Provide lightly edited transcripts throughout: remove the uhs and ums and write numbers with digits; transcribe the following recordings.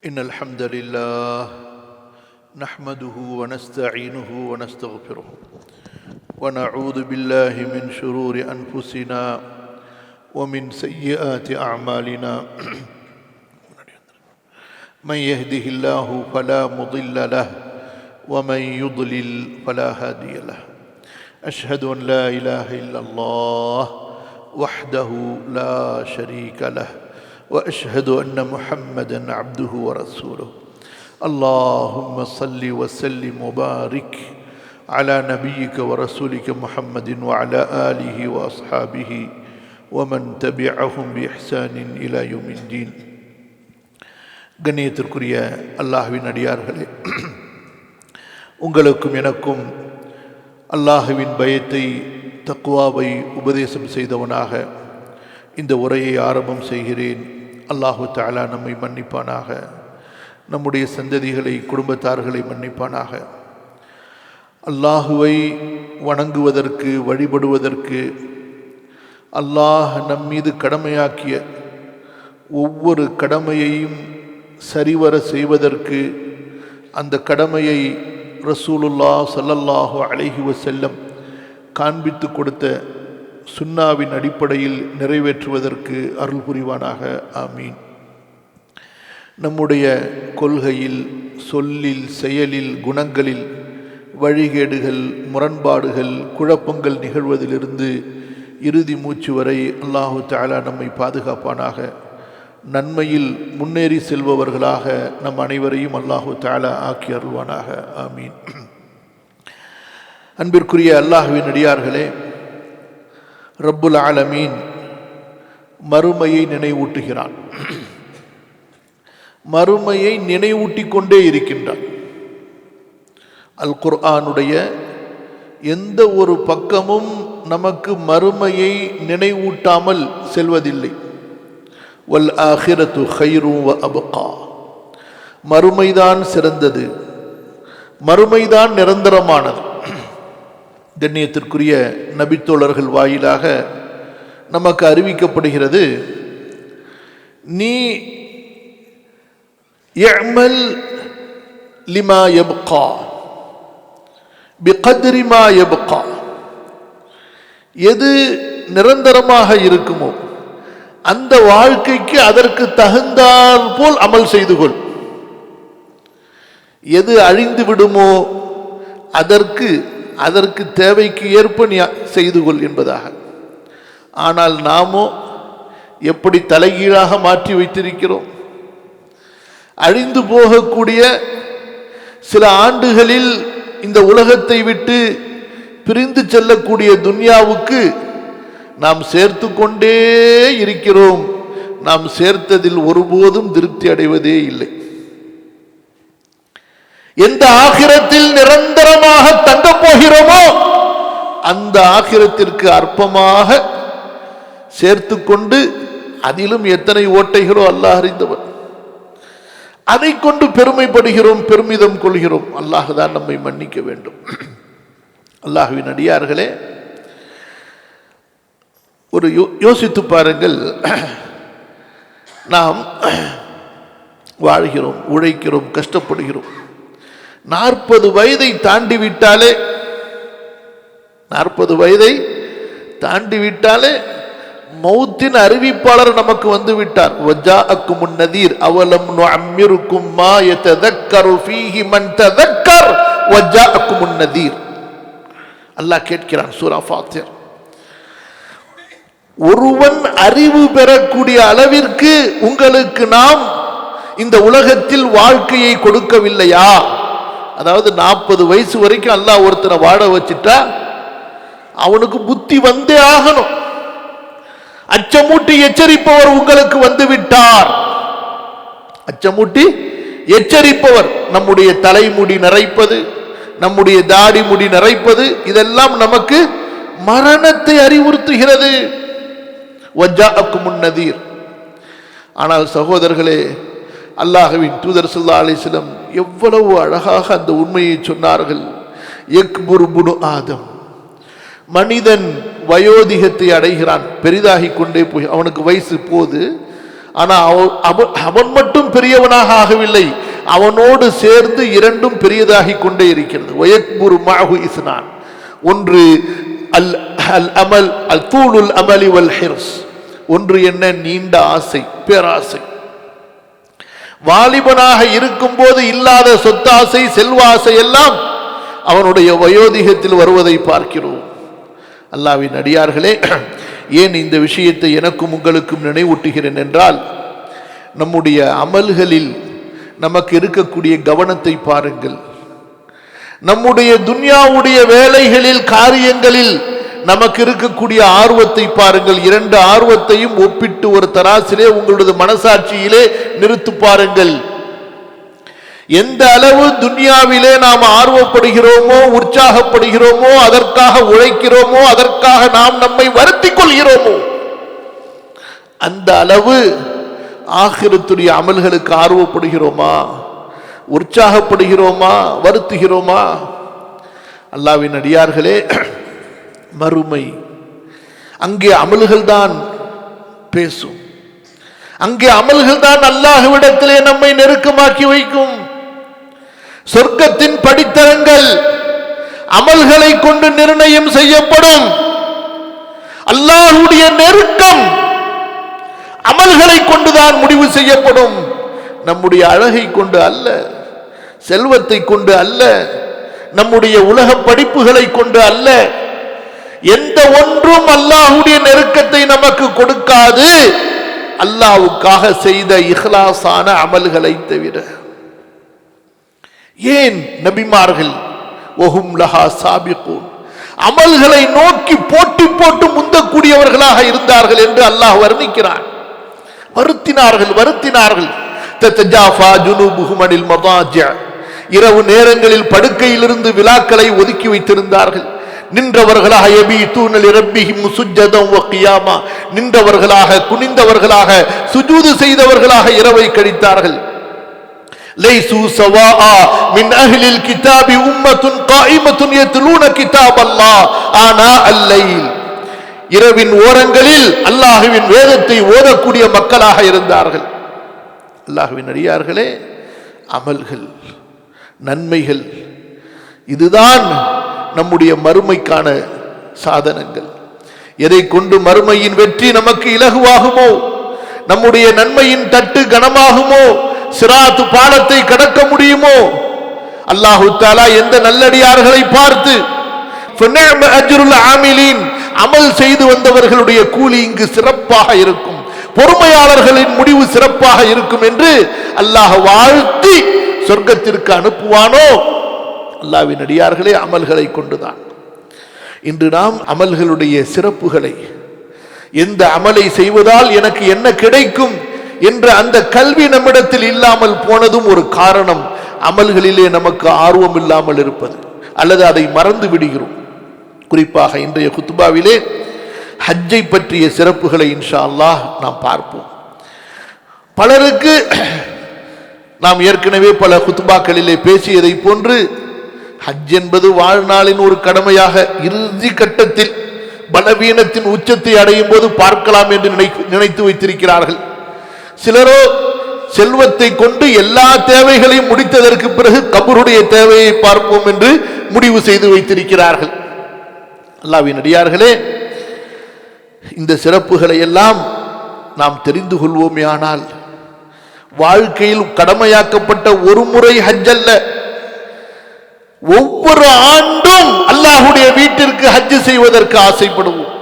إن الحمد لله نحمده ونستعينه ونستغفره ونعوذ بالله من شرور أنفسنا ومن سيئات أعمالنا من يهده الله فلا مضل له ومن يضلل فلا هادي له أشهد أن لا إله إلا الله وحده لا شريك له وأشهد أن محمدًا عبده ورسوله اللهم صل وسلم وبارك على نبيك ورسولك محمد وعلى آله وأصحابه ومن تبعهم بإحسان إلى يوم الدين. கண்ணியத்திற்குரிய அல்லாஹ்வின் அடியார்களே, உங்களுக்கும் எனக்கும் அல்லாஹ்வின் பயத்தை தக்வாவை உபதேசம் செய்தவனாக இந்த உரையை ஆரம்பம் செய்கிறேன். அல்லாஹு தஆலா நம்மை மன்னிப்பானாக, நம்முடைய சந்ததிகளை குடும்பத்தார்களை மன்னிப்பானாக. அல்லாஹுவை வணங்குவதற்கு வழிபடுவதற்கு அல்லாஹ் நம் மீது கடமையாக்கிய ஒவ்வொரு கடமையையும் சரிவர செய்வதற்கு அந்த கடமையை ரசூலுல்லாஹ் ஸல்லல்லாஹு அலைஹி வஸல்லம் காண்பித்து கொடுத்த சுன்னாவின் அடிப்படையில் நிறைவேற்றுவதற்கு அருள் புரிவானாக. ஆமீன். நம்முடைய கொள்கையில், சொல்லில், செயலில், குணங்களில் வழிகேடுகள், முரண்பாடுகள், குழப்பங்கள் நிகழ்வதிலிருந்து இறுதி மூச்சு வரை அல்லாஹு தஆலா நம்மை பாதுகாப்பானாக. நன்மையில் முன்னேறி செல்பவர்களாக நம் அனைவரையும் அல்லாஹு தஆலா ஆக்கி அருள்வானாக. ஆமீன். அன்பிற்குரிய அல்லாஹ்வின் அடியார்களே, ரப்புல் ஆலமீன் மறுமையை நினைவூட்டுகிறான். மறுமையை நினைவூட்டிக் கொண்டே இருக்கின்றான். அல் குர்ஆனுடைய எந்த ஒரு பக்கமும் நமக்கு மறுமையை நினைவூட்டாமல் செல்வதில்லை. வல் ஆகிரத்து கைரு வ அபகா, மறுமைதான் சிறந்தது, மறுமைதான் நிரந்தரமானது. கண்ணியத்திற்குரிய நபித்தோழர்கள் வாயிலாக நமக்கு அறிவிக்கப்படுகிறது, நீ இஅமல் லிமா யப்கா பிகத்ரி மா யப்கா, எது நிரந்தரமாக இருக்குமோ அந்த வாழ்க்கைக்கு அதற்கு தகுந்தால் போல் அமல் செய்து கொள். எது அழிந்து விடுமோ அதற்கு தேவைக்கு ஏற்ப நீ செய்து கொள் என்பதாக. ஆனால் நாமோ எப்படி தலைகீழாக மாற்றி வைத்திருக்கிறோம். அழிந்து போகக்கூடிய சில ஆண்டுகளில் இந்த உலகத்தை விட்டு பிரிந்து செல்லக்கூடிய துன்யாவுக்கு நாம் சேர்த்து கொண்டே இருக்கிறோம். நாம் சேர்த்ததில் ஒருபோதும் திருப்தி அடைவதே இல்லை. எந்த ஆகிரத்தில் நிரந்தரமாக தங்கப் போகிறோமோ அந்த ஆகிரத்திற்கு அற்பமாக சேர்த்து கொண்டு அதிலும் எத்தனை ஓட்டைகளோ அல்லாஹ் அறிந்தவர். அதை கொண்டு பெருமைப்படுகிறோம், பெருமிதம் கொள்கிறோம். அல்லாஹ் தான் நம்மை மன்னிக்க வேண்டும். அல்லாஹ்வின் அடியார்களே, ஒரு யோசித்து பாருங்கள். நாம் வாழ்கிறோம், உழைக்கிறோம், கஷ்டப்படுகிறோம். 40 வயதை தாண்டிவிட்டாலே 40 வயதை தாண்டிவிட்டாலே மௌத்தின் அறிவிப்பாளர் நமக்கு வந்து விட்டார். வஜாஅக்குமுன் நதீர் அவலம் நுஅம்மிருக்கும் மா யததக்கரு ஃபீஹி மன் ததக்கர் வஜாஅக்குமுன் நதீர். அல்லாஹ் கேட்கிறான் சூரா ஃபாத்திர். ஒருவன் அறிவு பெறக்கூடிய அளவிற்கு உங்களுக்கு நாம் இந்த உலகத்தில் வாழ்க்கையை கொடுக்கவில்லையா? அதாவது 40 வயசு வரைக்கும் அல்லாஹ் ஒருத்தனை வாழ வச்சுட்டா அவனுக்கு புத்தி வந்தே ஆகணும். அச்சமூட்டி எச்சரிப்பவர் உங்களுக்கு வந்து விட்டார். அச்சமூட்டி எச்சரிப்பவர். நம்முடைய தலைமுடி நரைப்பது, நம்முடைய தாடி முடி நரைப்பது, இதெல்லாம் நமக்கு மரணத்தை அறிவுறுத்துகிறது. வஜாஅக்குமுன் நதீர். ஆனால் சகோதரர்களே, அல்லாஹ்வின் தூதர் ஸல்லல்லாஹு அலைஹி வஸல்லம் எவ்வளவு அழகாக அந்த உண்மையை சொன்னார்கள். யக்புரு புனு ஆதம், மனிதன் வயோதிகத்தை அடைகிறான், பெரிதாகி கொண்டே போய் அவனுக்கு வயசு போது ஆனால் அவன் மட்டும் பெரியவனாக ஆகவில்லை, அவனோடு சேர்ந்து இரண்டும் பெரியதாகி கொண்டே இருக்கிறது. வயக்புரு மஅஹு இஸ்னான், ஒன்று அல் அல் அமல் அல் தூலுல் அமலி வல் ஹிர்ஸ், ஒன்று என்ன, நீண்ட ஆசை, பேராசை. வாலிபனாக இருக்கும் போது இல்லாத சொத்தாசை, செல்வாசை எல்லாம் அவனுடைய வயோதிகத்தில் வருவதை பார்க்கிறோம். அல்லாஹ்வின் அடியார்களே, ஏன் இந்த விஷயத்தை எனக்கும் உங்களுக்கும் நினைவூட்டுகிறேன் என்றால், நம்முடைய அமல்களில் நமக்கு இருக்கக்கூடிய கவனத்தை பாருங்கள். நம்முடைய துன்யாவுடைய வேலைகளில், காரியங்களில் நமக்கு இருக்கக்கூடிய ஆர்வத்தை பாருங்கள். இரண்டு ஆர்வத்தையும் ஒப்பிட்டு ஒரு தராசிலே உங்களது மனசாட்சியிலே நிறுத்து பாருங்கள். எந்த அளவு துன்யாவிலே நாம் ஆர்வப்படுகிறோமோ, உற்சாகப்படுகிறோமோ, அதற்காக உழைக்கிறோமோ, அதற்காக நாம் நம்மை வருத்திக் கொள்கிறோமோ, அந்த அளவு ஆகிரத்துடைய அமல்களுக்கு ஆர்வப்படுகிறோமா, உற்சாகப்படுகிறோமா, வருத்துகிறோமா? அல்லாஹ்வின் அடியார்களே, மறுமை அங்கே அமல்கள் தான் பேசும். அங்கே அமல்கள் தான் அல்லாஹ்விடத்திலே நம்மை நெருக்கமாக்கி வைக்கும். சொர்க்கத்தின் படித்தரங்கள் அமல்களை கொண்டு நிர்ணயம் செய்யப்படும். அல்லாஹ்வுடைய நெருக்கம் அமல்களை கொண்டுதான் முடிவு செய்யப்படும். நம்முடைய அழகை கொண்டு அல்ல, செல்வத்தை கொண்டு அல்ல, நம்முடைய உலக படிப்புகளை கொண்டு அல்ல. எந்த ஒன்றும் அல்லாஹ்வுடைய நெருக்கத்தை நமக்கு கொடுக்காது, அல்லாஹ்வுக்காக செய்த இஹ்லாஸான அமல்களை தவிர. ஏன் நபிமார்கள் வஹும் லஹா சாபிகூன், அமல்களை நோக்கி போட்டி போட்டு முந்தக்கூடியவர்களாக இருந்தார்கள் என்று அல்லாஹ் வர்ணிக்கிறான். வருத்தினார்கள். தத்தஜாஃபா ஜுனூபுஹும் அனில் மதாஜிஅ, இரவு நேரங்களில் படுக்கையிலிருந்து விலாக்களை ஒதுக்கி வைத்திருந்தார்கள். நின்றவர்களாக யபீதூன லிரப்பிஹிம் சுஜ்ஜதன் வ கியாமா, நின்றவர்களாக, குனிந்தவர்களாக, சுஜூது செய்தவர்களாக இரவை கழித்தார்கள். லைசு சவாஆ மின் அஹ்லில் கிதாபி உம்மத்துன் காயிமத்துன் யத்லூன கிதாபல்லாஹ் ஆனா அல்-லைல், இரவின் ஓரங்களில் அல்லாஹ்வின் வேதத்தை ஓதக்கூடிய மக்களாக இருந்தார்கள். அல்லாஹ்வின் அடியார்களே, அமல்கள், நன்மைகள், இதுதான் நம்முடைய மறுமைக்கான சாதனங்கள். எதை கொண்டு மறுமையின் வெற்றி நமக்கு இலகுவாகுமோ, நம்முடைய நன்மையின் தட்டு கனமாகுமோ, சிராத்து பாலத்தை கடக்க முடியுமோ, அல்லாஹு தஆலா எந்த நல்லடியார்களை பார்த்து ஃபநிஅம அஜ்ருல் ஆமிலீன், அமல் செய்து வந்தவர்களுடைய கூலி இங்கு சிறப்பாக இருக்கும், பொறுமையாளர்களின் முடிவு சிறப்பாக இருக்கும் என்று அல்லாஹ் வாழ்த்தி சொர்க்கத்திற்கு அனுப்புவானோ, அல்லாஹ்வின் அடியார்களே, அமல்களை கொண்டுதான். இன்று நாம் அமல்களுடைய சிறப்புகளை, எந்த அமலை செய்வதால் எனக்கு என்ன கிடைக்கும் என்ற அந்த கல்வி நம்மிடத்தில் இல்லாமல் போனதும் ஒரு காரணம், அமல்களிலே நமக்கு ஆர்வம் இல்லாமல் இருப்பது, அல்லது அதை மறந்து விடுகிறோம். குறிப்பாக இன்றைய குத்துபாவிலே ஹஜ்ஜை பற்றிய சிறப்புகளை இன்ஷா அல்லாஹ் நாம் பார்ப்போம். பலருக்கு நாம் ஏற்கனவே பல குத்துபாக்களிலே பேசியதை போன்று ஹஜ் என்பது வாழ்நாளின் ஒரு கடமையாக இறுதி கட்டத்தில் பலவீனத்தின் உச்சத்தை அடையும் போது பார்க்கலாம் என்று நினைத்து வைத்திருக்கிறார்கள். சிலரோ செல்வத்தை கொண்டு எல்லா தேவைகளையும் முடித்ததற்கு பிறகு கபருடைய தேவையை பார்ப்போம் என்று முடிவு செய்து வைத்திருக்கிறார்கள். அல்லாஹ்வின் அடியார்களே, இந்த சிறப்புகளை எல்லாம் நாம் தெரிந்து கொள்வோமேயானால், வாழ்க்கையில் கடமையாக்கப்பட்ட ஒரு முறை ஹஜ் அல்ல, ஒவ்வொரு ஆண்டும் அல்லாஹ்வுடைய வீட்டிற்கு ஹஜ் செய்வதற்கு ஆசைப்படுவோம்.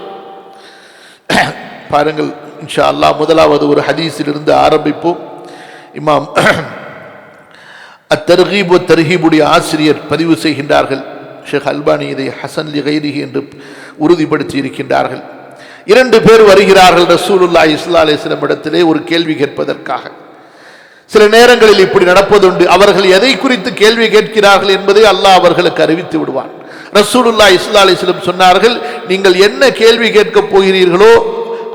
பாருங்கள், இன்ஷா அல்லாஹ் முதலாவது ஒரு ஹதீஸில் இருந்து ஆரம்பிப்போம். இமாம் அத்தர்கீப் வ தர்ஹீபுடைய ஆசிரியர் பதிவு செய்கின்றார்கள். ஷேக் அல்பானி இதை ஹசன் லி கைரிஹி என்று உறுதிப்படுத்தி இருக்கின்றார்கள். இரண்டு பேர் வருகிறார்கள் ரசூலுல்லாஹி ஸல்லல்லாஹு அலைஹி வஸல்லம் இடத்திலே ஒரு கேள்வி கேட்பதற்காக. சில நேரங்களில் இப்படி நடப்பதுண்டு. அவர்கள் எதை குறித்து கேள்வி கேட்கிறார்கள் என்பதை அல்லாஹ் அவர்களுக்கு அறிவித்து விடுவான். ரசூலுல்லாஹி ஸல்லல்லாஹு அலைஹி வஸல்லம் சொன்னார்கள், நீங்கள் என்ன கேள்வி கேட்கப் போகிறீர்களோ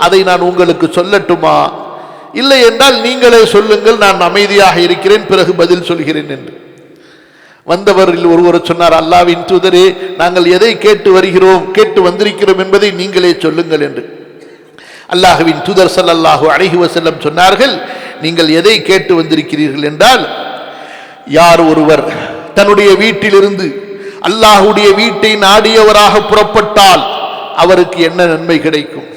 அதை நான் உங்களுக்கு சொல்லட்டுமா, இல்லை என்றால் நீங்களே சொல்லுங்கள், நான் அமைதியாக இருக்கிறேன், பிறகு பதில் சொல்கிறேன் என்று. வந்தவரில் ஒருவர் சொன்னார், அல்லாஹ்வின் தூதரே, நாங்கள் எதை கேட்டு வந்திருக்கிறோம் என்பதை நீங்களே சொல்லுங்கள் என்று. அல்லாஹ்வின் தூதர் ஸல்லல்லாஹு அலைஹி வஸல்லம் சொன்னார்கள், நீங்கள் எதை கேட்டு வந்திருக்கிறீர்கள் என்றால், யார் ஒருவர் தன்னுடைய வீட்டிலிருந்து அல்லாஹ்வுடைய வீட்டை நாடியவராக புறப்பட்டால் அவருக்கு என்ன நன்மை கிடைக்கும்?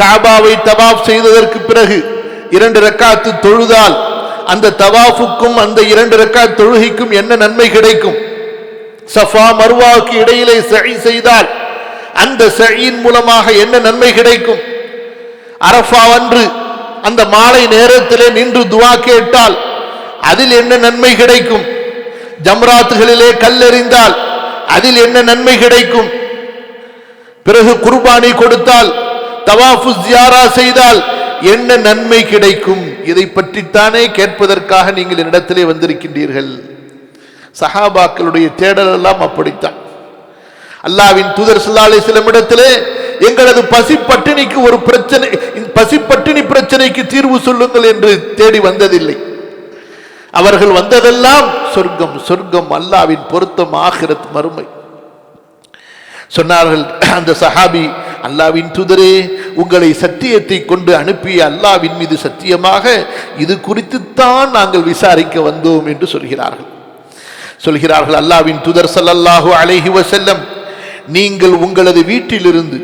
காபாவை தவாஃப் செய்ததற்கு பிறகு 2 ரக்காத்து தொழுதால் அந்த தவாஃபுக்கும் அந்த 2 ரக்காத் தொழுகைக்கும் என்ன நன்மை கிடைக்கும்? சஃபா மர்வாவுக்கு இடையிலே சஇ செய்தால் அந்த சஇயின் மூலமாக என்ன நன்மை கிடைக்கும்? அரஃபா அன்று அந்த மாலை நேரத்திலே நின்று துஆ கேட்டால் அதில் என்ன நன்மை கிடைக்கும்? ஜம்ராத்துகளிலே கல்லெறிந்தால் அதில் என்ன நன்மை கிடைக்கும்? பிறகு குர்பானி கொடுத்தால், தவாஃபு ஜியாரா செய்தால் என்ன நன்மை கிடைக்கும்? இதை பற்றித்தானே கேட்பதற்காக நீங்கள் என்னிடத்திலே வந்திருக்கின்றீர்கள். சஹாபாக்களுடைய தேடல் எல்லாம் அப்படித்தான். அல்லாஹ்வின் தூதர் ஸல்லல்லாஹு அலைஹி வஸல்லம் இடத்திலே எங்களது பசிப்பட்டினிக்கு ஒரு பிரச்சனை, பசிப்பட்டினி பிரச்சனைக்கு தீர்வு சொல்லுங்கள் என்று தேடி வந்ததில்லை. அவர்கள் வந்ததெல்லாம் சொர்க்கம், சொர்க்கம், அல்லாஹ்வின் பொருத்தம், ஆகிரத், மறுமை. சொன்னார்கள் அந்த சஹாபி, அல்லாஹ்வின் தூதரே, உங்களை சத்தியத்தை கொண்டு அனுப்பிய அல்லாஹ்வின் மீது சத்தியமாக இது குறித்துத்தான் நாங்கள் விசாரிக்க வந்தோம் என்று சொல்கிறார்கள். அல்லாஹ்வின் தூதர் ஸல்லல்லாஹு அலைஹி வஸல்லம், நீங்கள் உங்களது வீட்டிலிருந்து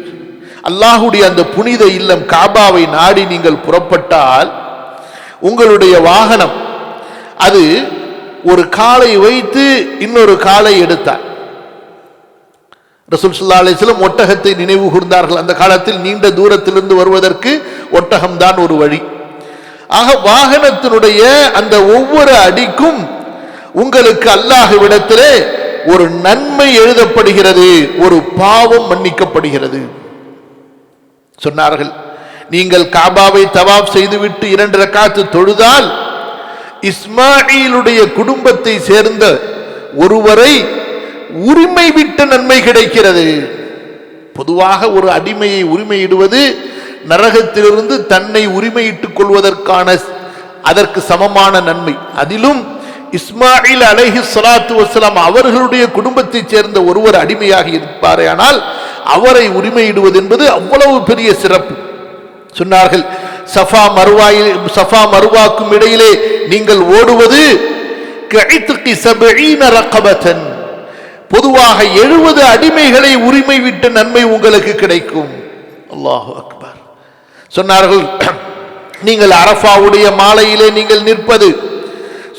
அல்லாஹ்வுடைய அந்த புனித இல்லம் காபாவை நாடி நீங்கள் புறப்பட்டால் உங்களுடைய வாகனம் அது ஒரு காலை வைத்து இன்னொரு காலை எடுத்தார். ரசூல் ஸல்லல்லாஹு அலைஹி வஸல்லம் ஒட்டகத்தை நினைவு கூர்ந்தார்கள். அந்த காலத்தில் நீண்ட தூரத்திலிருந்து வருவதற்கு ஒட்டகம்தான் ஒரு வழி. ஆக வாகனத்தினுடைய அந்த ஒவ்வொரு அடிக்கும் உங்களுக்கு அல்லாஹ்விடத்திலே ஒரு நன்மை எழுதப்படுகிறது, ஒரு பாவம் மன்னிக்கப்படுகிறது. சொன்னார்கள், நீங்கள் காபாவை தவாப் செய்துவிட்டு 2 ரக்காத்து தொழுதால் இஸ்மாயிலுடைய குடும்பத்தை சேர்ந்த ஒருவரை உரிமை விட்ட நன்மை கிடைக்கிறது. பொதுவாக ஒரு அடிமையை உரிமையிடுவது நரகத்திலிருந்து தன்னை உரிமையிட்டுக் கொள்வதற்கான அதற்கு சமமான நன்மை. அதிலும் இஸ்மாயில் அலைஹி ஸலாத்து வஸ்ஸலாம் அவர்களுடைய குடும்பத்தைச் சேர்ந்த ஒருவர் அடிமையாக இருப்பாரேயானால் அவரை உரிமையிடுவது என்பது அவ்வளவு பெரிய சிறப்பு. சொன்னார்கள், சஃபா மர்வாக்கும் இடையிலே நீங்கள் ஓடுவது கஇத்கி 70 ரகபத்தன், பொதுவாக 70 அடிமைகளை உரிமை விட்ட நன்மை உங்களுக்கு கிடைக்கும். அல்லாஹு அக்பர். சொன்னார்கள், நீங்கள் அரஃபாவுடைய மாலையிலே நீங்கள் நிற்பது.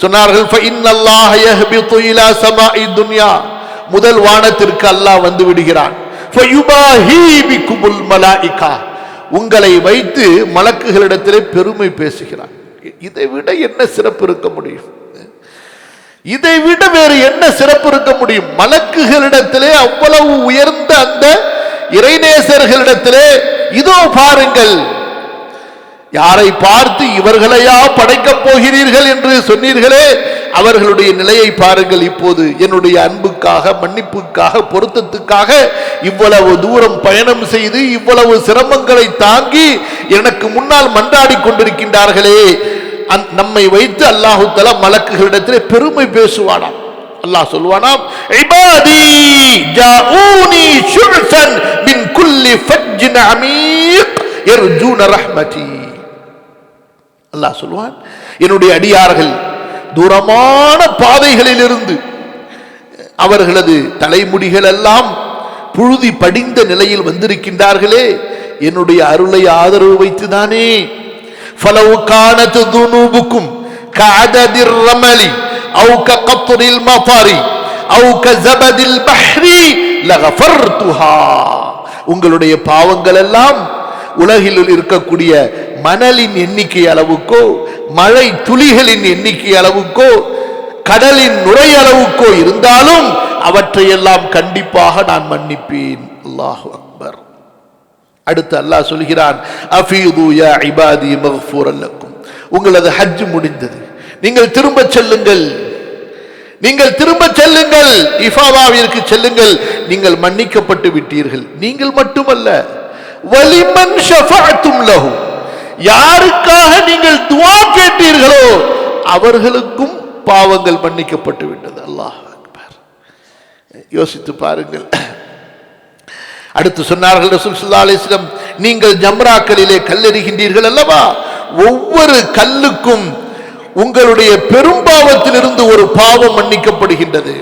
சொன்னார்கள், ஃபஇன்னல்லாஹ யஹ்பிது இலா ஸமாஇ துன்யா, முதல் வானத்திற்கு அல்லாஹ் வந்து விடுகிறான். ஃபயுபாஹி பிகுமுல் மலாயிகா, உங்களை வைத்து மலக்குகளிடத்திலே பெருமை பேசுகிறான். இதை விட என்ன சிறப்பு இருக்க முடியும்? இதை விட வேறு என்ன சிறப்பு இருக்க முடியும்? மலக்குகளிடத்திலே அவ்வளவு உயர்ந்த அந்த இறைநேசர்களிடத்திலே இதோ பாருங்கள், யாரை பார்த்து இவர்களையா படைக்கப் போகிறீர்கள் என்று சொன்னீர்களே, அவர்களுடைய நிலையை பாருங்கள். இப்போது என்னுடைய அன்புக்காக, மன்னிப்புக்காக, பொருத்தத்துக்காக இவ்வளவு தூரம் பயணம் செய்து இவ்வளவு சிரமங்களை தாங்கி எனக்கு முன்னால் மன்றாடி கொண்டிருக்கின்றார்களே, நம்மை வைத்து அல்லாஹு தஆலா மலக்குகளிடத்திலே பெருமை பேசுவானாம். அல்லாஹ் சொல்வானாம், இபாதி ஜாஊனி ஷுஅஸன் மின் குல்லி ஃபஜ்ஜின் அமீக் யர்ஜூன ரஹ்மதி. அல்லாஹ் சொல்வான், என்னுடைய அடியார்கள் தூரமான பாதைகளில் இருந்து அவர்களது தலைமுடிகள் எல்லாம் புழுதி படிந்த நிலையில் வந்திருக்கின்றார்களே, என்னுடைய அருளை ஆதரவு வைத்துதானே. فلو كانت ذنوبكم كعدد الرمل أو كقطر المطر أو كزبد البحر لغفرتها, உங்களுடைய பாவங்கள் எல்லாம் உலகில் இருக்கக்கூடிய மணலின் எண்ணிக்கை அளவுக்கோ, மழை துளிகளின் எண்ணிக்கை அளவுக்கோ, கடலின் நுரை அளவுக்கோ இருந்தாலும் அவற்றையெல்லாம் கண்டிப்பாக நான் மன்னிப்பேன். அல்லாஹு அக்பர். அடுத்து அல்லாஹ் சொல்கிறான், அஃபீது யா இபாதி மக்ஃபூரன் லக்கும், உங்களது ஹஜ் முடிந்தது, நீங்கள் திரும்ப செல்லுங்கள், நீங்கள் திரும்ப செல்லுங்கள், இஃபாதாவிற்கு செல்லுங்கள், நீங்கள் மன்னிக்கப்பட்டு விட்டீர்கள். நீங்கள் மட்டுமல்ல, வலிமன் ஷஃபஅத்தும் லஹு, யாருக்காக நீங்கள் துஆ கேட்டீர்களோ அவர்களுக்கும் பாவங்கள் மன்னிக்கப்பட்டு விட்டது. அல்லாஹ் அக்பர். யோசித்து பாருங்கள். அடுத்து சொன்னார்கள் ரசூல் ஸல்லல்லாஹு அலைஹி வஸல்லம், நீங்கள் ஜம்ராக்களிலே கல்லெறிகின்றீர்கள் அல்லவா, ஒவ்வொரு கல்லுக்கும் உங்களுடைய பெரும்பாவத்திலிருந்து ஒரு பாவம் மன்னிக்கப்படுகின்றது.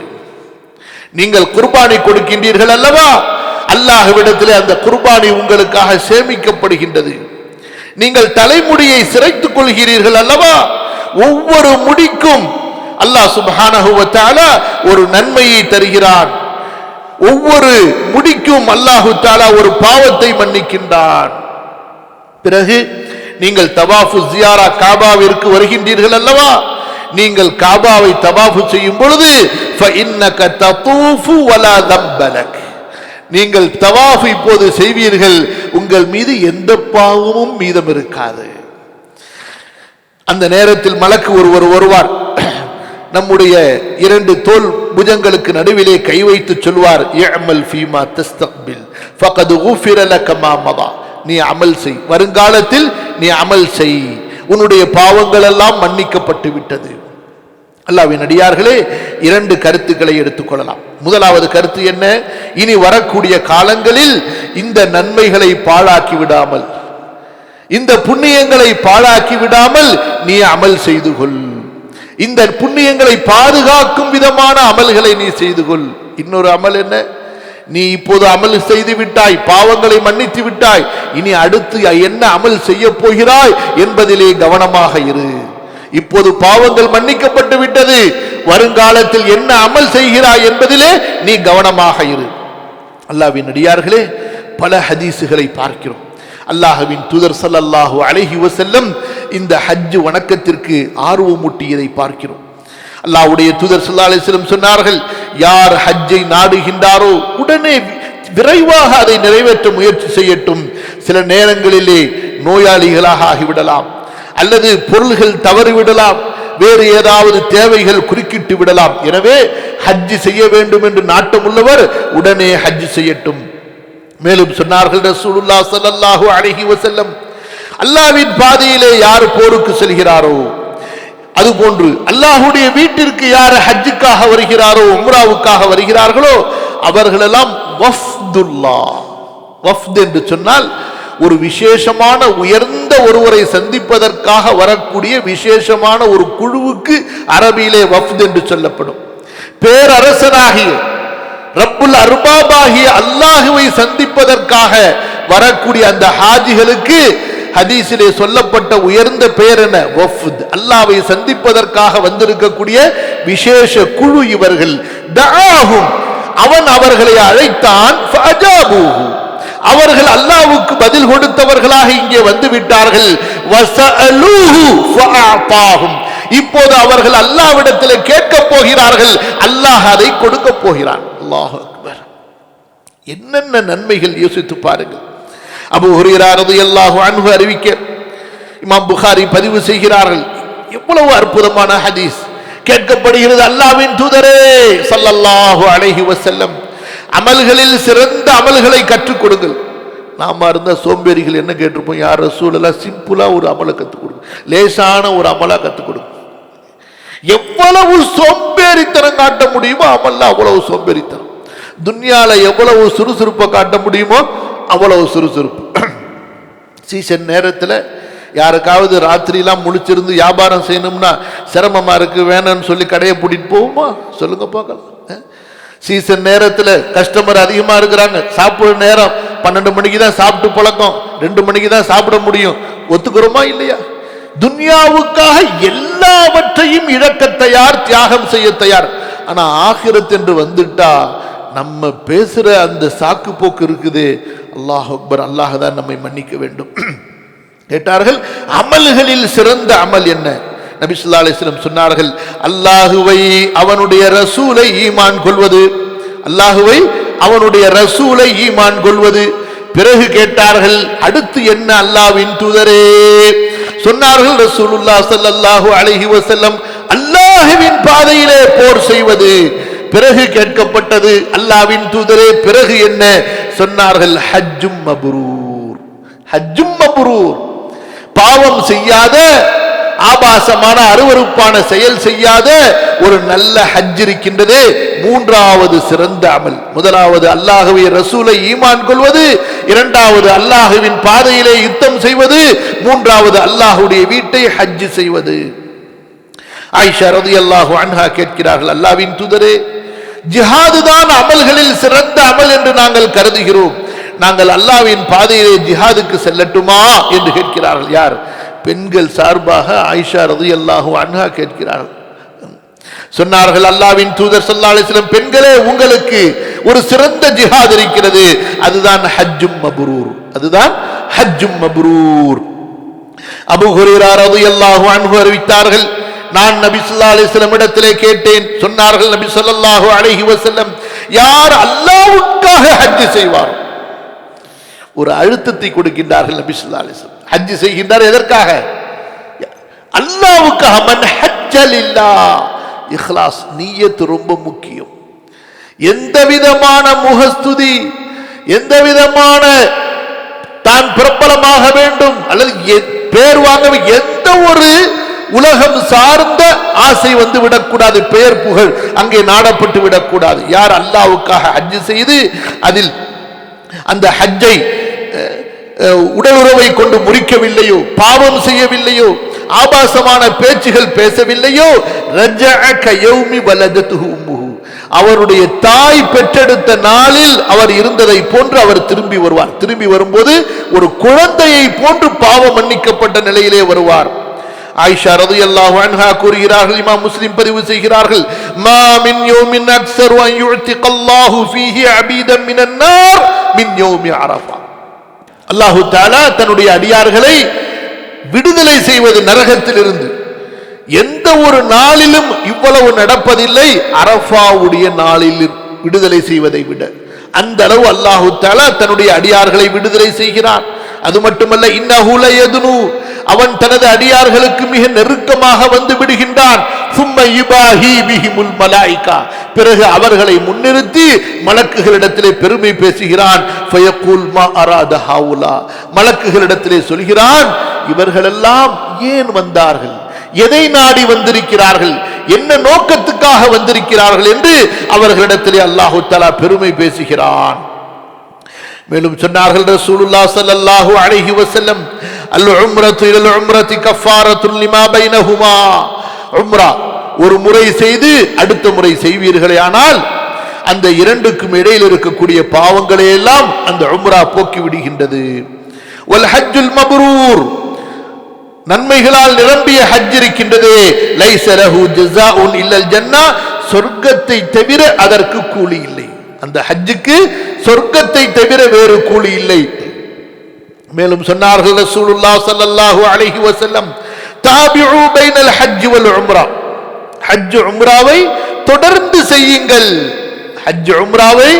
நீங்கள் குர்பானி கொடுக்கின்றீர்கள் அல்லவா, அல்லாஹ்விடத்திலே அந்த குர்பானி உங்களுக்காக சேமிக்கப்படுகின்றது. நீங்கள் தலைமுடியை சிரைத்துக் கொள்கிறீர்கள் அல்லவா, ஒவ்வொரு முடிக்கும் அல்லாஹ் சுப்ஹானஹு வ தஆலா ஒரு நன்மையை தருகிறான். ஒவ்வொரு முடிக்கும் அல்லாஹு தஆலா ஒரு பாவத்தை மன்னிக்கின்றான். பிறகு நீங்கள் தவாஃபு ஜியாரா காபாவிற்கு வருகின்றீர்கள் அல்லவா, நீங்கள் காபாவை தவாஃபு செய்யும் பொழுது ஃபஇன்னக ததூஃபு வலா தம்பலக், நீங்கள் தவாஃப் இப்போது செய்வீர்கள், உங்கள் மீது எந்த பாவமும் மீதம் இருக்காது. அந்த நேரத்தில் மலக்கு ஒருவர் வருவார், நம்முடைய இரண்டு தோல் புஜங்களுக்கு நடுவிலே கை வைத்து சொல்வார், இஅமல் ஃபீமா தஸ்தக்பில் ஃபகத் குஃபிர லக மா மதா, நீ அமல் செய், வருங்காலத்தில் நீ அமல் செய், உன்னுடைய பாவங்கள் எல்லாம் மன்னிக்கப்பட்டு விட்டது. அல்லாஹ்வின் அடியார்களே, இரண்டு கருத்துக்களை எடுத்துக்கொள்ளலாம். முதலாவது கருத்து என்ன, இனி வரக்கூடிய காலங்களில் இந்த நன்மைகளை பாழாக்கி விடாமல், இந்த புண்ணியங்களை பாழாக்கி விடாமல் நீ அமல் செய்து கொள், இந்த புண்ணியங்களை பாதுகாக்கும் விதமான அமல்களை நீ செய்து கொள். இன்னொரு அமல் என்ன, நீ இப்போது அமல் செய்து விட்டாய், பாவங்களை மன்னித்து விட்டாய், இனி அடுத்து என்ன அமல் செய்ய போகிறாய் என்பதிலே கவனமாக இரு. இப்போது பாவங்கள் மன்னிக்கப்பட்டு விட்டது, வருங்காலத்தில் என்ன அமல் செய்கிறாய் என்பதிலே நீ கவனமாக இரு. அல்லாஹ்வின் அடியார்களே, பல ஹதீசுகளை பார்க்கிறோம். அல்லாஹ்வின் தூதர் ஸல்லல்லாஹு அலைஹி வஸல்லம் இந்த ஹஜ் வணக்கத்திற்கு ஆர்வமூட்டியதை பார்க்கிறோம். அல்லாஹ்வுடைய தூதர் ஸல்லல்லாஹு அலைஹி வஸல்லம் சொன்னார்கள், யார் ஹஜ்ஜை நாடுகின்றாரோ உடனே விரைவாக அதை நிறைவேற்ற முயற்சி செய்யட்டும். சில நேரங்களிலே நோயாளிகளாக ஆகிவிடலாம், அல்லது பொருள்கள் தவறிவிடலாம், வேறு ஏதாவது தேவைகள் குறுக்கிட்டு விடலாம். எனவே ஹஜ் செய்ய வேண்டும் என்று நாட்டம் உள்ளவர் உடனே ஹஜ் செய்யட்டும். மேலும் சொன்னார்கள் ரசூலுல்லாஹ் ஸல்லல்லாஹு அலைஹி வஸல்லம், அல்லாஹ்வின் பாதையிலே யார் போருக்கு செல்கிறாரோ, அதுபோன்று அல்லாஹ்வுடைய வீட்டிற்கு யார் ஹஜ்ஜுக்காக வருகிறாரோ, உம்ராவுக்காக வருகிறார்களோ, அவர்களெல்லாம் வஃப்துல்லாஹ். வஃப்த் என்று சொன்னால் ஒரு விசேஷமான உயர்ந்த ஒருவரை சந்திப்பதற்காக வரக்கூடிய விசேஷமான ஒரு குழுவுக்கு அரபியிலே வஃப்த் என்று சொல்லப்படும். பேரரசனாகிய ரப்புல் அர்பாபாகிய அல்லாஹுவை சந்திப்பதற்காக வரக்கூடிய அந்த ஹாஜிகளுக்கு ஹதீஸிலே சொல்லப்பட்ட உயர்ந்த பெயர் என்ன, வஃப்த். அல்லாஹ்வை சந்திப்பதற்காக வந்திருக்கக்கூடிய விசேஷ குழு இவர்கள். தஆஹும், அவன் அவர்களை அழைத்தான், ஃபஅஜாபூஹு, அவர்கள் அல்லாஹ்வுக்கு பதில் கொடுத்தவர்களாக இங்கே வந்து விட்டார்கள். வஸஅலூஹு ஃபஅஅதாஹும், இப்போது அவர்கள் அல்லாஹ்விடத்தில் கேட்க போகிறார்கள், அல்லாஹ் அதை கொடுக்க போகிறான். அல்லாஹு அக்பர். என்னென்ன நன்மைகள் யோசித்து பாருங்கள். அபூ ஹுரைரா ரலியல்லாஹு அன்ஹு அறிவிக்க இமாம் புகாரி பதிவு செய்கிறார்கள். எவ்வளவு அற்புதமான ஹதீஸ் கேட்கப்படுகிறது. அல்லாஹ்வின் தூதரே ஸல்லல்லாஹு அலைஹி வஸல்லம், அமல்களில் சிறந்த அமல்களை கற்றுக் கொடுங்கள். நாம இருந்த சோம்பேறிகள் என்ன கேட்டிருப்போம், யார் ரசூலல்லாஹ் சிம்பிளா ஒரு அமலை கற்றுக் கொடுங்க, லேசான ஒரு அமலா கற்றுக் கொடுங்க. எவ்வளவு சோம்பேறித்தனம் காட்ட முடியுமோ அமல்ல அவ்வளவு சோம்பேறித்தனம். துன்யால எவ்வளவு சுறுசுறுப்பை காட்ட முடியுமோ அவ்வளவு சுறுசுறுப்பு. சீசன் நேரத்தில் யாருக்காவது ராத்திரிலாம் முழிச்சிருந்து வியாபாரம் செய்யணும்னா சிரமமா இருக்கு, வேணும்னு சொல்லி கடையை பூட்டிட்டு போவோமா சொல்லுங்க பார்க்கலாம். சீசன் நேரத்தில் கஸ்டமர் அதிகமாக இருக்கிறாங்க, சாப்பிட்ற நேரம் 12 மணிக்கு தான் சாப்பிட்டு பழக்கம், 2 மணிக்கு தான் சாப்பிட முடியும், ஒத்துக்கிறோமா இல்லையா? துன்யாவுக்காக எல்லாவற்றையும் இழக்க தயார், தியாகம் செய்ய தயார். ஆனா ஆகிரத் என்று வந்துட்டா நம்ம பேசுற அந்த சாக்கு போக்கு இருக்குது. அல்லாஹ் அக்பர், அல்லாஹ் தான் நம்மை மன்னிக்க வேண்டும். கேட்டார்கள், அமல்களில் சிறந்த அமல் என்ன? நபி ஸல்லல்லாஹு அலைஹி வஸல்லம் சொன்னார்கள், அல்லாஹுவை அவனுடைய ரசூலை ஈமான் கொள்வது. அல்லாஹுவை அவனுடைய ரசூலை ஈமான் கொள்வது. பிறகு கேட்டார்கள், அடுத்து என்ன அல்லாஹ்வின் தூதரே? சொன்னார்கள் ரசூலுல்லாஹ் ஸல்லல்லாஹு அலைஹி வஸல்லம், அல்லாஹ்வின் பாதையிலே போர் செய்வது. பிறகு கேட்கப்பட்டது, அல்லாஹ்வின் தூதரே பிறகு என்ன? சொன்னார்கள், ஹஜ்ஜும் மப்ரூர். ஹஜ்ஜும் மப்ரூர், பாவம் செய்யாத ஆபாசமான அருவருப்பான செயல் செய்யாத ஒரு நல்ல ஹஜ் இருக்கின்றது. மூன்றாவது சிறந்த அமல். முதலாவது அல்லாஹ்வை ரசூலை ஈமான் கொள்வது, இரண்டாவது அல்லாஹ்வின் பாதையிலே யுத்தம் செய்வது, மூன்றாவது அல்லாஹ்வுடைய வீட்டை ஹஜ் செய்வது. ஆயிஷா ரலியல்லாஹு அன்ஹா கேட்கிறார்கள், அல்லாஹ்வின் தூதரே, ஜிஹாது தான் அமல்களில் சிறந்த அமல் என்று நாங்கள் கருதுகிறோம், நாங்கள் அல்லாஹ்வின் பாதையிலே ஜிஹாதுக்கு செல்லட்டுமா என்று கேட்கிறார்கள். யார்? பெண்கள் சார்பாக ஆயிஷா ரலியல்லாஹு அன்ஹா கேட்கிறார்கள். சொன்னார்கள், அல்லாஹ்வின் தூதர் ஸல்லல்லாஹு அலைஹி வஸல்லம், பெண்களே, உங்களுக்கு ஒரு சிறந்த ஜிஹாத் இருக்கிறது, அதுதான் ஹஜ்ஜும் மப்ரூர். அதுதான் ஹஜ்ஜும் மப்ரூர். அபூ ஹுரைரா ரலியல்லாஹு அன்ஹு அறிவித்தார்கள், நான் நபி ஸல்லல்லாஹு அலைஹி வஸல்லம் இடத்திலே கேட்டேன். சொன்னார்கள் நபி ஸல்லல்லாஹு அலைஹி வஸல்லம், யார் அல்லாஹ்வுக்காக ஹஜ் செய்வார்? ஒரு அழுத்தத்தை கொடுக்கின்றார்கள் நபி ஸல்லல்லாஹு அலைஹி வஸல்லம். ஹஜ் செய்கின்றார் எதற்காக? அல்லாஹ்வுக்காக. மன் ஹஜ்ஜ லில்லாஹ். இக்லாஸ், நிய்யத் ரொம்ப முக்கியம். எந்த விதமான முகஸ்துதி, எந்த விதமான தான் பிரபலமாக வேண்டும் அல்லது பேர் வாங்க, எந்த ஒரு உலகம் சார்ந்த ஆசை வந்து விடக்கூடாது, பெயர் புகழ் அங்கே நாடப்பட்டு விடக்கூடாது. யார் அல்லாஹ்வுக்காக ஹஜ் செய்து அதில் அந்த ஹஜ்ஜை உடல் உறவை கொண்டு முறிக்கவில்லையோ, பாவம் செய்யவில்லையோ, ஆபாசமான பேச்சுகள் பேசவில்லையோ, ரஜஅ கயௌமி வலதத்துஹு உம்முஹு, அவருடைய தாய் பெற்றெடுத்த நாளில் அவர் இருந்ததை போன்று அவர் திரும்பி வருவார். திரும்பி வரும்போது ஒரு குழந்தையை போன்று பாவம் மன்னிக்கப்பட்ட நிலையிலே வருவார். ஆயிஷா ரலியல்லாஹு அன்ஹா கூறுகிறார்கள், இமாம் முஸ்லிம் பதிவு செய்கிறார்கள், மா மின் யௌமின் அக்ஸரு அன் யுஅதிகல்லாஹு ஃபீஹி அபீதன் மினன் நார் மின் யௌமி அரஃபா. அல்லாஹு தஆலா தன்னுடைய அடியார்களை விடுதலை செய்வது நரகத்திலிருந்து எந்த ஒரு நாளிலும் இவ்வளவு நடப்பதில்லை, அரஃபாவுடைய நாளில் விடுதலை செய்வதை விட. அந்த அளவு அல்லாஹு தஆலா தன்னுடைய அடியார்களை விடுதலை செய்கிறான். அது மட்டுமல்ல, இன்னஹு லயதுனு, அவன் தனது அடியார்களுக்கு மிக நெருக்கமாக வந்து விடுகின்றான். சும்ம யுபாஹி பிஹிமுல் மலாயிகா, பிறகு அவர்களை முன்னிறுத்தி மலக்குகளிடத்திலே பெருமை பேசுகிறான். ஃபயக்கூல் மா அராத ஹாவுலா, மலக்குகளிடத்திலே சொல்கிறான், இவர்களெல்லாம் ஏன் வந்தார்கள், எதை நாடி வந்திருக்கிறார்கள், என்ன நோக்கத்துக்காக வந்திருக்கிறார்கள் என்று அவர்களிடத்திலே அல்லாஹு தஆலா பெருமை பேசுகிறான். மேலும் சொன்னார்கள் ரசூலுல்லாஹ் ஸல்லல்லாஹு அலைஹி வஸல்லம், அல் உம்ரத்து இலல் உம்ரத்தி கஃபாரத்துன் லிமா பைனஹுமா. உம்ரா ஒரு முறை செய்து அடுத்த முறை செய்வீர்களே ஆனால் அந்த இரண்டுக்கும் இடையில் இருக்கக்கூடிய பாவங்களை எல்லாம் அந்த உம்ரா போக்கி விடுகின்றது. வல் ஹஜ்ஜுல் மப்ரூர், நன்மைகளால் நிரம்பிய ஹஜ் இருக்கின்றது, லைஸ லஹு ஜஸாஉன் இல்லல் ஜன்னah, சொர்க்கத்தை தவிர அதற்கு கூலி இல்லை. அந்த ஹஜ்ஜுக்கு சொர்க்கத்தை தவிர வேறு கூலி இல்லை. மேலும் சொன்னார்கள் ரசூலுல்லாஹ் ஸல்லல்லாஹு அலைஹி வஸல்லம், தாபிஉ பைனல் ஹஜ் வல் உம்ரா, ஹஜ் உம்ராவை தொடர்ந்து செய்யுங்கள். ஹஜ் உம்ராவை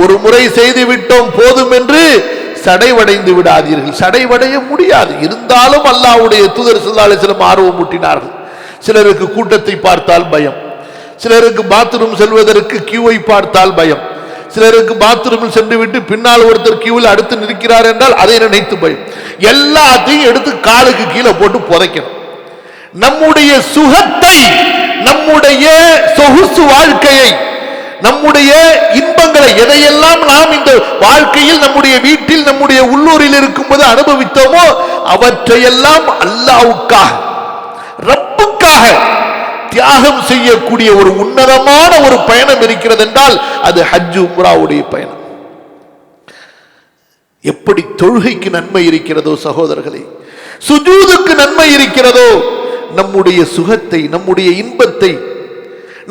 ஒரு முறை செய்து விட்டோம் போதும் என்று சடைவடைந்து விடாதீர்கள். சடைவடைய முடியாது. இருந்தாலும் அல்லாஹ்வுடைய தூதர் ஸல்லல்லாஹு அலைஹி வஸல்லம் ஆர்வம் ஊட்டினார்கள். சிலருக்கு கூட்டத்தை பார்த்தால் பயம், சிலருக்கு பாத்ரூம் செல்வதற்கு கியூவை பார்த்தால் பயம், சிலருக்கு பாத்ரூமில் சென்று விட்டு பின்னால் ஒருத்தர் கியூவில் அடுத்து நிற்கிறார் என்றால் அதை நினைத்து பயம். எல்லாத்தையும் எடுத்து காலுக்கு கீழே போட்டு புதைக்கணும். நம்முடைய சுகத்தை, நம்முடைய சொகுசு வாழ்க்கையை, நம்முடைய இன்பங்களை, எதையெல்லாம் நாம் இந்த வாழ்க்கையில் நம்முடைய வீட்டில் நம்முடைய உள்ளூரில் இருக்கும்போது அனுபவித்தோமோ அவற்றையெல்லாம் அல்லாஹ்வுக்காக, ரப்புக்காக தியாகம் செய்யக்கூடிய ஒரு உன்னதமான ஒரு பயணம் இருக்கிறது என்றால் அது ஹஜ் உம்ராவுடைய பயணம். எப்படி தொழுகைக்கு நன்மை இருக்கிறதோ சகோதரர்களே, சுஜூதுக்கு நன்மை இருக்கிறதோ, நம்முடைய சுகத்தை, நம்முடைய இன்பத்தை,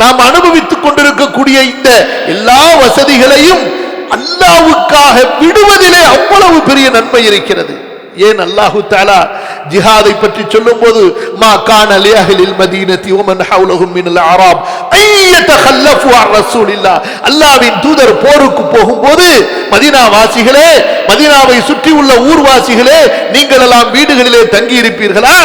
நாம் அனுபவித்துக் கொண்டிருக்கக்கூடிய இந்த எல்லா வசதிகளையும் அல்லாஹ்வுக்காக விடுவதிலே அவ்வளவு பெரிய நன்மை இருக்கிறது. ஏன் அல்லாஹு தஆலா ஜிஹாதை பற்றி சொல்லும்போது, மா கான லிஅஹ்லில் மதீனத்தி வமன் ஹவுலஹும் மினல் அராப் ஐயதகல்லஃபு அன் ரசூலில்லாஹ், அல்லாஹ்வின் தூதர் போருக்கு போகும்போது, மதீனா வாசிகளே, மதீனாவை சுற்றி உள்ள ஊர்வாசிகளே, நீங்கள் எல்லாம் வீடுகளிலே தங்கி இருப்பீர்களா?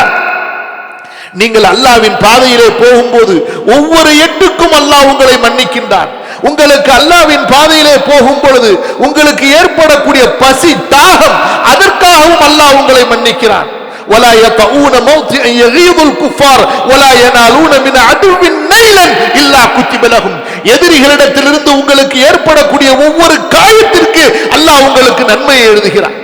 நீங்கள் அல்லாஹ்வின் பாதையிலே போகும்போது ஒவ்வொரு எட்டுக்கும் அல்லாஹ் உங்களை மன்னிக்கின்றான். உங்களுக்கு அல்லாஹ்வின் பாதையிலே போகும் பொழுது உங்களுக்கு ஏற்படக்கூடிய பசி, தாகம், அதற்காகவும் அல்லாஹ் உங்களை மன்னிக்கிறான். ولا يطؤون موطئا يغيظ الكفار ولا ينالون من عدو نيلا الا كتب لهم. எதிரிகளிடத்திலிருந்து உங்களுக்கு ஏற்படக்கூடிய ஒவ்வொரு காயத்திற்கு அல்லாஹ் உங்களுக்கு நன்மையை எழுதுகிறான்.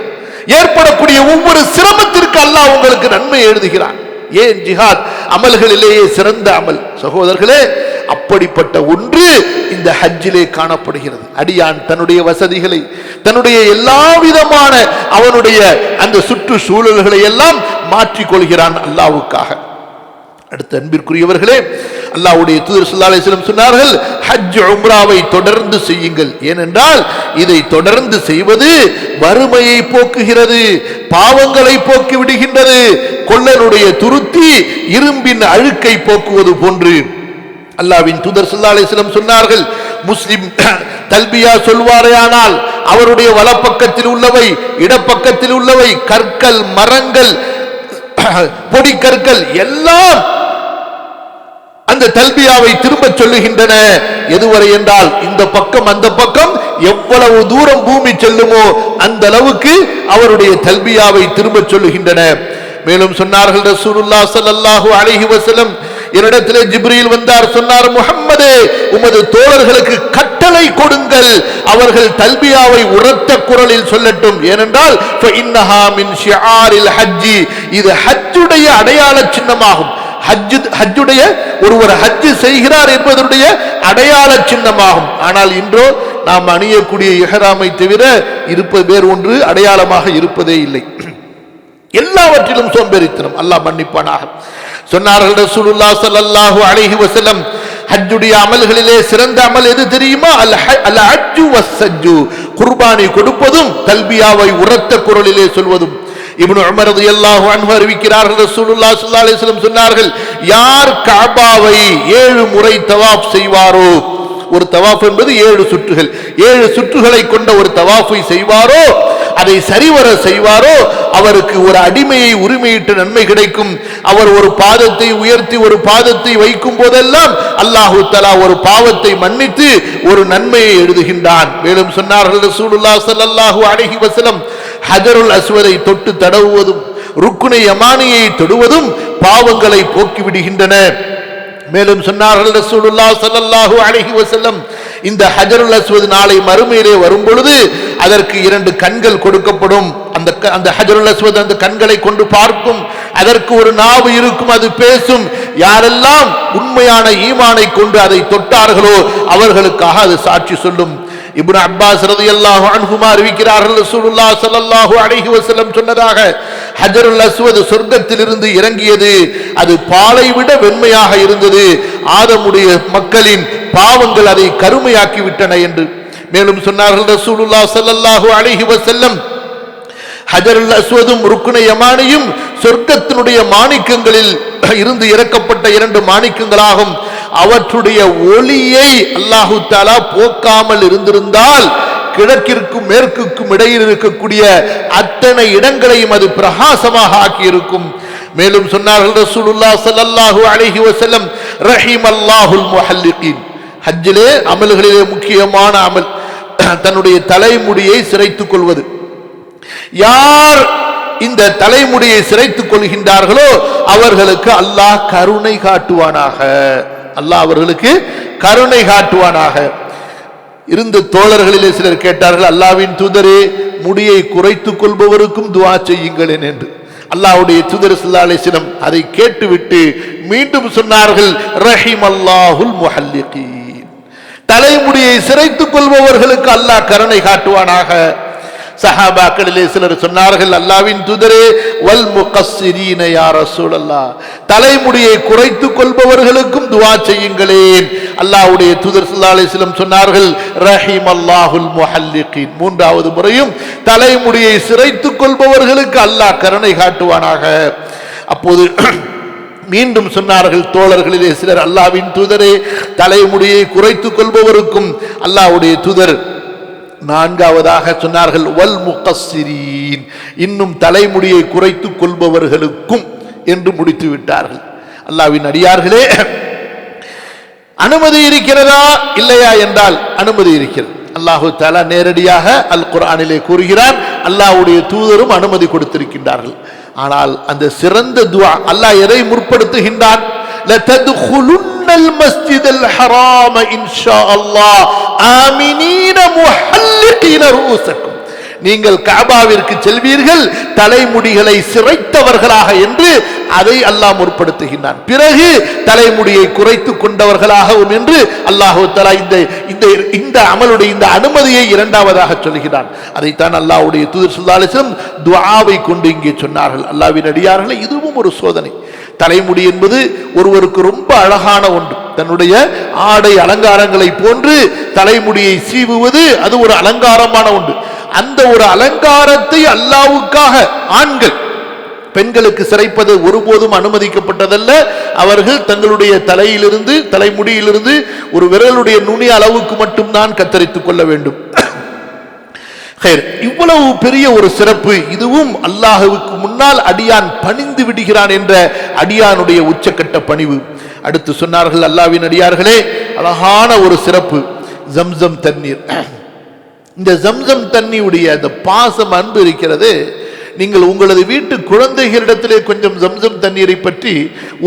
ஏற்படக்கூடிய ஒவ்வொரு சிரமத்திற்கு அல்லாஹ் உங்களுக்கு நன்மை எழுதுகிறான். ஏன்? ஜிஹாத் அமல்களிலேயே சிறந்த அமல். சகோதரர்களே, அப்படிப்பட்ட ஒன்று இந்த ஹஜ்ஜிலே காணப்படுகிறது. அடியான் தன்னுடைய வசதிகளை, தன்னுடைய எல்லா விதமான அவனுடைய அந்த சுற்றுச்சூழல்களை எல்லாம் மாற்றிக்கொள்கிறான் அல்லாஹ்வுக்காக. அடுத்த அன்பிற்குரியவர்களே, அல்லாஹ்வுடைய தூதர் ஸல்லல்லாஹு அலைஹி வஸல்லம் சொன்னார்கள், ஹஜ் உம்ராவை தொடர்ந்து செய்யுங்கள். ஏனென்றால் இதை தொடர்ந்து செய்வது வறுமையை போக்குகிறது, பாவங்களை போக்கி விடுகின்றது. கொள்ளனுடைய துருத்தி இரும்பின் அழுக்கை போக்குவது போன்று. அல்லாஹ்வின் தூதர் ஸல்லல்லாஹு அலைஹி வஸல்லம் சொன்னார்கள், முஸ்லிம் தல்பியா சொல்வாரேயானால் அவருடைய வலப்பக்கத்தில் உள்ளவை, இடப்பக்கத்தில் உள்ளவை, கற்கள், மரங்கள், பொடி கற்கள் எல்லாம் அந்த தல்பியாவை திரும்ப சொல்லுகின்றன. எதுவரை என்றால் இந்த பக்கம் அந்த பக்கம் எவ்வளவு தூரம் பூமி செல்லுமோ அந்த அளவுக்கு அவருடைய தல்பியாவை திரும்ப சொல்லுகின்றன. மேலும் சொன்னார்கள் ரசூலுல்லாஹ் ஸல்லல்லாஹு அலைஹி வஸல்லம், என்னிடத்திலே ஜிப்ரீல் வந்தார், சொன்னார், முஹம்மதே, உமது தோழர்களுக்கு கட்டளை கொடுங்கள், அவர்கள் தல்பியாவை உரத்த குரலில் சொல்லட்டும். ஏனென்றால் ஃபஇன்னஹா மின் ஷிஆரில் ஹஜ்ஜி, இது ஹஜ்ஜுடைய அடையாள சின்னமாகும். ஹஜ்ஜுடைய ஒருவர் ஹஜ் செய்கிறார் என்பதனுடைய அடையாள சின்னமாகும். ஆனால் இன்றோ நாம் அணியக்கூடிய இஹ்ராமை தவிர இருப்பது வேறு ஒன்று அடையாளமாக இருப்பதே இல்லை. எல்லாவற்றிலும் சோம்பேறித்தனம். அல்லாஹ் மன்னிப்பானாக. சொன்னார்கள் ரசூலுல்லாஹ் ஸல்லல்லாஹு அலைஹி வஸல்லம், ஹஜ்ஜுடைய அமல்களிலே சிறந்த அமல் எது தெரியுமா? அல் ஹஜ்ஜு வஸ்ஸஜ்ஜு, குர்பானி கொடுப்பதும் தல்பியாவை உரத்த குரலிலே சொல்வதும். இப்னு உமர் ரலியல்லாஹு அன்ஹு அறிவிக்கிறார்கள், ரசூலுல்லாஹ் ஸல்லல்லாஹு அலைஹி வஸல்லம் சொன்னார்கள், யார் கஅபாவை 7 முறை தவாப் செய்வாரோ, ஒரு தவாஃப் என்பது 7 சுற்றுகள், 7 சுற்றுகளை கொண்ட ஒரு தவாஃபை செய்வாரோ, அதை சரிவர செய்வாரோ, அவருக்கு ஒரு அடிமையை உரிமையிட்ட நன்மை கிடைக்கும். அவர் ஒரு பாதத்தை உயர்த்தி ஒரு பாதத்தை வைக்கும் போதெல்லாம் அல்லாஹு தஆலா ஒரு பாவத்தை மன்னித்து ஒரு நன்மையை எழுதுகின்றான். மேலும் சொன்னார்கள் ரசூலுல்லாஹ் ஸல்லல்லாஹு அலைஹி வஸல்லம், ஹஜருல் அஸ்வதை தொட்டு தடவுவதும் ருக்குனை யமானியை தொடுவதும் பாவங்களை போக்கி விடுகின்றன. மேலும் சொன்னார்கள் ரசூலுல்லாஹ் ஸல்லல்லாஹு அலைஹி வஸல்லம், இந்த ஹஜருல் அஸ்வத் நாளை மறுமையிலே வரும் பொழுது அதற்கு 2 கண்கள் கொடுக்கப்படும். அந்த ஹஜருல் அஸ்வத் அந்த கண்களை கொண்டு பார்க்கும், அதற்கு ஒரு நாவு இருக்கும், அது பேசும். யாரெல்லாம் உண்மையான ஈமானை கொண்டு அதை தொட்டார்களோ அவர்களுக்காக அது சாட்சி சொல்லும். இப்னு அப்பாஸ் ரலியல்லாஹு அன்ஹுமா அறிவிக்கிறார்கள், ரசூலுல்லாஹ் ஸல்லல்லாஹு அலைஹி வஸல்லம் சொன்னதாக, ஹஜருல் அஸ்வத் சொர்க்கத்திலிருந்து இறங்கியது, அது பாலை விட வெண்மையாக இருந்தது. ஆதமுடைய மக்களின் பாவங்கள் அதை கருமையாக்கி விட்டன என்று. மேலும் சொன்னார்கள் ரசூலுல்லாஹ் ஸல்லல்லாஹு அலைஹி வஸல்லம், ஹஜருல் அஸ்வதும் ருக்குனை யமானியும் சொர்க்கத்தினுடைய மாணிக்கங்களில் இருந்து இறக்கப்பட்ட 2 மாணிக்கங்களாகும். அவற்றுடைய ஒளியை அல்லாஹு தஆலா போக்காமல் இருந்திருந்தால் கிழக்கிற்கும் மேற்குக்கும் இடையில் இருக்கக்கூடிய அத்தனை இடங்களையும் அது பிரகாசமாக ஆக்கி இருக்கும். மேலும் சொன்னார்கள் ரசூலுல்லாஹ் ஸல்லல்லாஹு அலைஹி வஸல்லம், ரஹிமல்லாஹுல் முஹல்லிகீன், ஹஜ்ஜிலே அமல்களிலே முக்கியமான அமல் தன்னுடைய தலைமுடியை சிரைத்துக் கொள்வது. யார் இந்த தலைமுடியை சிரைத்துக் கொள்கின்றார்களோ அவர்களுக்கு அல்லாஹ் கருணை காட்டுவானாக, அல்லாஹ் அவர்களுக்கு கருணை காட்டுவானாக. இருந்த தோழர்களிலே சிலர் கேட்டார்கள், அல்லாஹ்வின் தூதரே, முடியை குறைத்துக் கொள்பவருக்கும் துஆ செய்யுங்களேன் என்று. அல்லாஹ்வுடைய தூதர் ஸல்லல்லாஹு அலைஹி வஸல்லம் அதை கேட்டுவிட்டு மீண்டும் சொன்னார்கள், ரஹிமல்லாஹுல் முஹல்லிகீன், தலைமுடியை சிரைத்துக் கொள்பவர்களுக்கு அல்லாஹ் கருணை காட்டுவானாக. சஹாபாக்களிலே சிலர் சொன்னார்கள், அல்லாஹ்வின் தூதரே, வல் முகஸ்ஸிரீன யா ரசூலல்லாஹ், தலைமுடியை குறைத்துக் கொள்பவர்களுக்கும் துஆ செய்யுங்களேன். அல்லாஹ்வுடைய தூதர் ஸல்லல்லாஹு அலைஹி வஸல்லம் சொன்னார்கள், ரஹிமல்லாஹுல் முஹல்லிகீன், 3வது முறையும் தலைமுடியை சிரைத்துக் கொள்பவர்களுக்கு அல்லாஹ் கருணை காட்டுவானாக. அப்போது மீண்டும் சொன்னார்கள் தோழர்களிலே சிலர், அல்லாஹ்வின் தூதரே, தலைமுடியை குறைத்துக் கொள்பவருக்கும். அல்லாஹ்வுடைய தூதர் 4வதாக சொன்னார்கள், வல் முகஸ்ஸிரீன், இன்னும் தலைமுடியை குறைத்துக் கொள்பவர்களுக்கும் என்று முடித்து விட்டார்கள். அல்லாஹ்வின் அடியார்களே, அனுமதி இருக்கிறதா இல்லையா என்றால் அனுமதி இருக்கிறது. அல்லாஹு தஆலா நேரடியாக அல் குர்ஆனிலே கூறுகிறார், அல்லாஹ்வுடைய தூதரும் அனுமதி கொடுத்திருக்கின்றார்கள். ஆனால் அந்த சிறந்த துஆ அல்லாஹ் எதை முற்படுத்துகின்றான்? லததுகுலுன்னல் மஸ்ஜிதல் ஹராம இன்ஷா அல்லாஹ் ஆமினீன முஹல்லிகீன ரூஸக்கும், நீங்கள் கஅபாவிற்கு செல்வீர்கள் தலைமுடிகளை சிரைத்தவர்களாக என்று அதை அல்லாஹ் முற்படுத்துகின்றான். பிறகு தலைமுடியை குறைத்து கொண்டவர்களாகவும் என்று அல்லாஹு தஆலா இந்த அமலுடைய இந்த அனுமதியை இரண்டாவதாக சொல்கிறான். அதைத்தான் அல்லாஹ்வுடைய தூதர் ஸல்லல்லாஹு அலைஹி வஸல்லம் துஆவை கொண்டு இங்கே சொன்னார்கள். அல்லாஹ்வின் அடியார்களே, இதுவும் ஒரு சோதனை. தலைமுடி என்பது ஒருவருக்கு ரொம்ப அழகான ஒன்று. தன்னுடைய ஆடை அலங்காரங்களை போன்று தலைமுடியை சீவுவது அது ஒரு அலங்காரமான ஒன்று. அந்த ஒரு அலங்காரத்தை அல்லாஹ்வுக்காக ஆண்கள் பெண்களுக்கு சிரைப்பது ஒருபோதும் அனுமதிக்கப்பட்டதல்ல. அவர்கள் தங்களுடைய தலைமுடியிலிருந்து ஒரு விரலுடைய நுனி அளவுக்கு மட்டும்தான் கத்தரித்துக் கொள்ள வேண்டும். இவ்வளவு பெரிய ஒரு சிறப்பு, இதுவும் அல்லாஹ்வுக்கு முன்னால் அடியான் பணிந்து விடுகிறான் என்ற அடியானுடைய உச்சக்கட்ட பணிவு. அடுத்து சொன்னார்கள் அல்லாஹ்வின் அடியார்களே, அழகான ஒரு சிறப்பு ஜம்சம் தண்ணீர். இந்த ஜம்சம் தண்ணியுடைய அந்த பாசம் அன்பு இருக்கிறது. நீங்கள் உங்களது வீட்டு குழந்தைகளிடத்திலே கொஞ்சம் ஜம்சம் தண்ணீரை பற்றி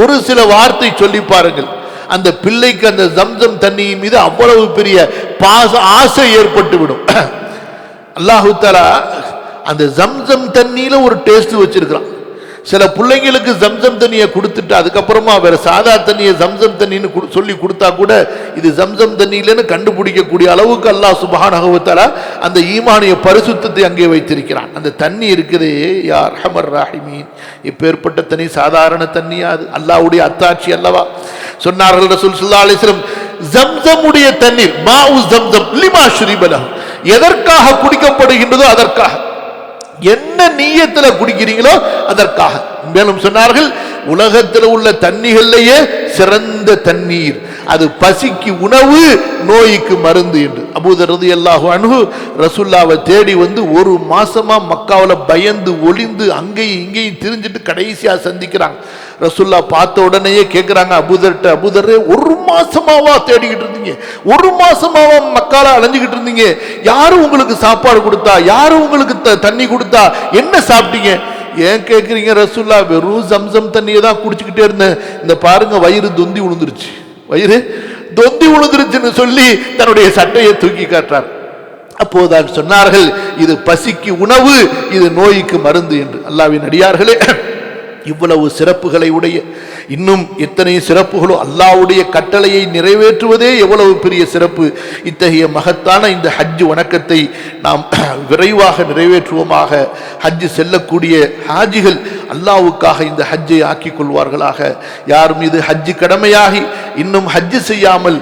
ஒரு சில வார்த்தை சொல்லி பாருங்கள். அந்த பிள்ளைக்கு அந்த ஜம்சம் தண்ணியின் மீது அவ்வளவு பெரிய ஆசை ஏற்பட்டு விடும். அல்லாஹு தஆலா அந்த ஜம்சம் தண்ணியில ஒரு டேஸ்ட் வச்சிருக்கிறான். சில பிள்ளைங்களுக்கு ஜம்சம் தண்ணியை கொடுத்துட்டு அதுக்கப்புறமா வேற சாதா தண்ணியை ஜம்சம் தண்ணின்னு சொல்லி கொடுத்தா கூட இது ஜம்சம் தண்ணியிலன்னு கண்டுபிடிக்கக்கூடிய அளவுக்கு அல்லாஹ் சுப்ஹானஹு வ தஆலா அந்த ஈமானிய பரிசுத்தத்தை அங்கே வைத்திருக்கிறான். அந்த தண்ணி இருக்குதே, யா அர்ஹமர் ராஹிமீன், இப்பேற்பட்ட தண்ணி சாதாரண தண்ணியா? அது அல்லாஹ்வுடைய அத்தாட்சி அல்லவா? சொன்னார்கள் ரசூல் ஸல்லல்லாஹு அலைஹி வஸல்லம், ஜம்சமுடைய தண்ணீர் மாஉ ஜம்சம் லிமா ஷுரிப லஹு, எதற்காக குடிக்கப்படுகின்றதோ அதற்காக, என்ன நீயத்துல குடிக்கிறீங்களோ அதற்காக. மேலும் சொன்னார்கள், உலகத்தில் உள்ள தண்ணீர்களையே சிறந்த தண்ணீர், அது பசிக்கு உணவு, நோய்க்கு மருந்து என்று. அபூதர் ரலியல்லாஹு அன்ஹு ரசூலுல்லாஹ்வை தேடி வந்து ஒரு மாசமா மக்காவில் பயந்து ஒளிந்து அங்கேயும் இங்கேயும் திரிஞ்சிட்டு கடைசியா சந்திக்கிறாங்க. ரசூலுல்லாஹ் பார்த்த உடனேயே கேட்கிறாங்க அபூதர்ட்ட, அபூதரே ஒரு மாசமாவா தேடிக்கிட்டு இருந்தீங்க? ஒரு மாசமாவா மக்கால அலைஞ்சுக்கிட்டு இருந்தீங்க? யாரும் உங்களுக்கு சாப்பாடு கொடுத்தா? யாரும் உங்களுக்கு தண்ணி கொடுத்தா? என்ன சாப்பிட்டீங்க? ஏன் கேட்குறீங்க ரசூலுல்லாஹ்? வெறும் ஜம்சம் தண்ணியை தான் குடிச்சுக்கிட்டே இருந்தேன். இந்த பாருங்க, வயிறு தொந்தி விழுந்துருச்சுன்னு சொல்லி தன்னுடைய சட்டையை தூக்கி காட்டுறார். அப்போதான் சொன்னார்கள், இது பசிக்கு உணவு, இது நோய்க்கு மருந்து என்று. அல்லாஹ்வின் அடியார்களே, இவ்வளவு சிறப்புகளை உடைய இன்னும் எத்தனை சிறப்புகளோ, அல்லாஹ்வுடைய கட்டளையை நிறைவேற்றுவதே எவ்வளவு பெரிய சிறப்பு. இத்தகைய மகத்தான இந்த ஹஜ் வணக்கத்தை நாம் விரைவாக நிறைவேற்றுவோமாக. ஹஜ் செல்லக்கூடிய ஹாஜிகள் அல்லாஹ்வுக்காக இந்த ஹஜ்ஜை ஆக்கிக் கொள்வார்களாக. யார் மீது ஹஜ் கடமையாகி இன்னும் ஹஜ் செய்யாமல்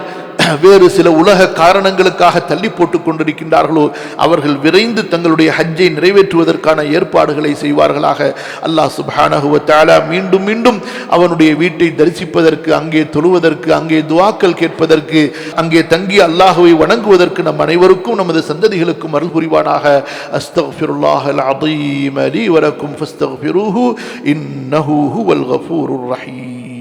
வேறு சில உலக காரணங்களுக்காக தள்ளி போட்டுக் கொண்டிருக்கின்றார்களோ அவர்கள் விரைந்து தங்களுடைய ஹஜ்ஜை நிறைவேற்றுவதற்கான ஏற்பாடுகளை செய்வார்களாக. அல்லாஹ் சுப்ஹானஹு வ தஆலா மீண்டும் மீண்டும் அவனுடைய வீட்டை தரிசிப்பதற்கு, அங்கே தொழுவதற்கு, அங்கே துஆக்கள் கேட்பதற்கு, அங்கே தங்கி அல்லாஹ்வை வணங்குவதற்கு நம் அனைவருக்கும் நமது சந்ததிகளுக்கும் அருள் புரிவானாக. அஸ்தக்ஃபிருல்லாஹல் அஸீம் லீ வ லக்கும் ஃபஸ்தக்ஃபிரூஹு இன்னஹு ஹுவல் கஃபூருர் ரஹீம்.